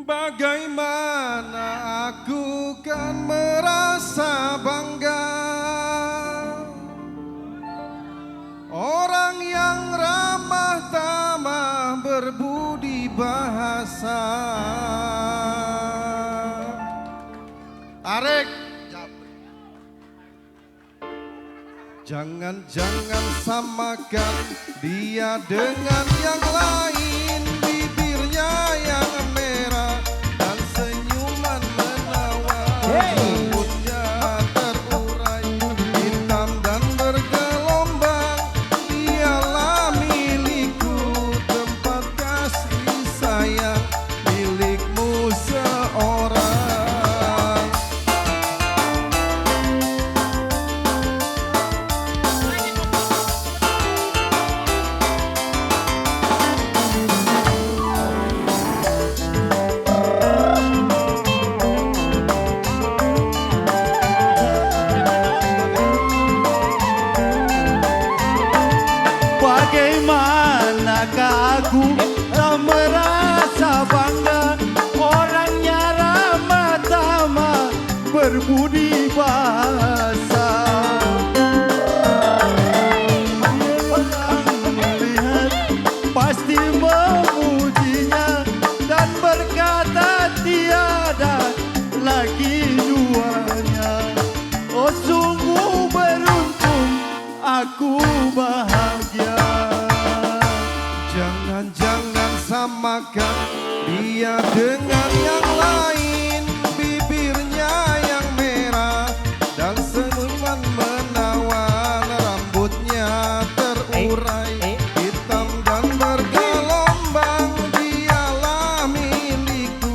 Bagaimana aku kan merasa bangga, orang yang ramah tamah berbudi bahasa. Tarik. Jangan-jangan samakan dia dengan yang lain, bibirnya yang merah dan senyuman menawan, rambutnya terurai hitam dan bergelombang. Dialah milikku, tempat kasih sayang milikmu seorang. Bagaimanakah aku tak merasa bangga, orangnya ramah tamah berbudi bahasa. Yang melihat pasti memujinya dan berkata tiada lagi duanya. Oh sungguh beruntung, aku bahagia. Jangan-jangan samakan dia dengan yang lain, bibirnya yang merah dan senyuman menawan, rambutnya terurai hitam dan bergelombang. Dialah milikku,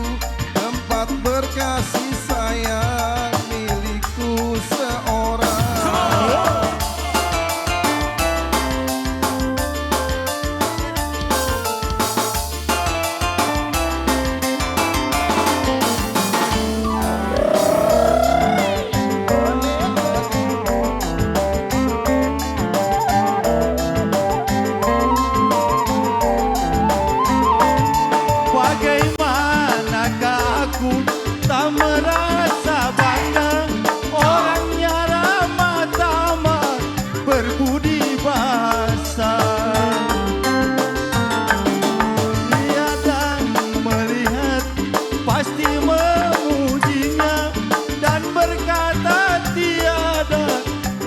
tempat berkasih sayang milikku seorang. Bagaimanakah aku tak merasa bangga, orangnya ramah tamah berbudi bahasa. Lihat dan melihat pasti memujinya dan berkata tiada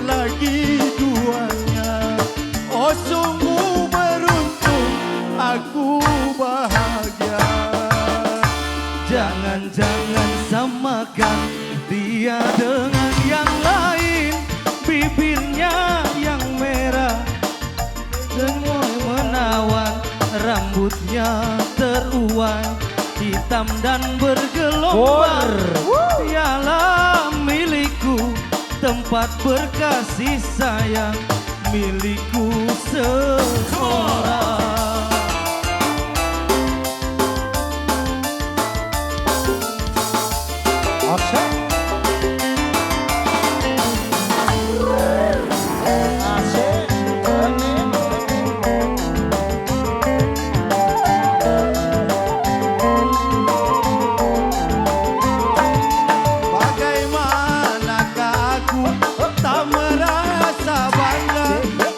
lagi duanya. Oh sungguh beruntung, aku bahagia. Jangan-jangan samakan dia dengan yang lain, bibirnya yang merah senyum menawan, rambutnya teruai hitam dan bergelombang. Dialah milikku, tempat berkasih sayang milikku seorang. Bagaimanakah aku tak merasa bangga,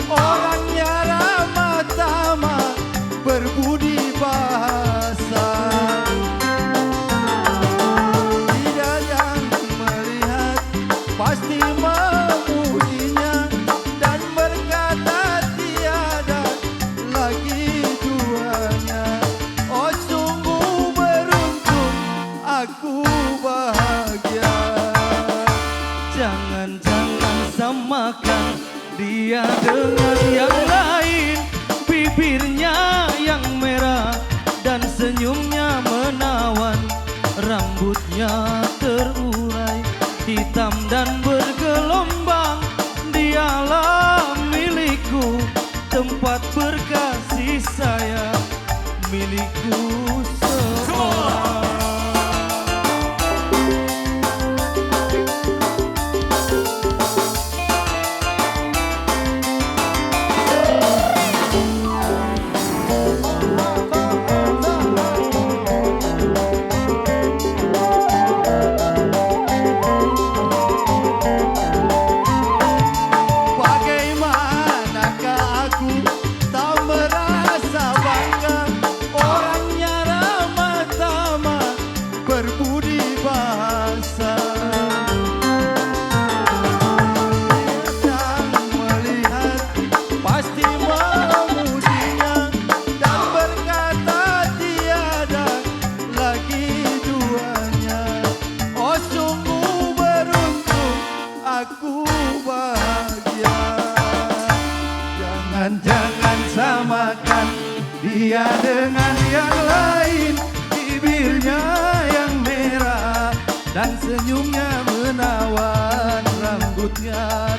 orangnya ramah tamah berbudi bahasa. Tidak yang melihat pasti memujinya dan berkata tiada lagi duanya. Oh sungguh beruntung, aku bahagia. Jangan-jangan samakan dia dengan yang lain, bibirnya yang merah dan senyumnya menawan, rambutnya terurai hitam dan bergelombang. Dialah milikku, tempat berkasih sayang milikku seorang. mulutnya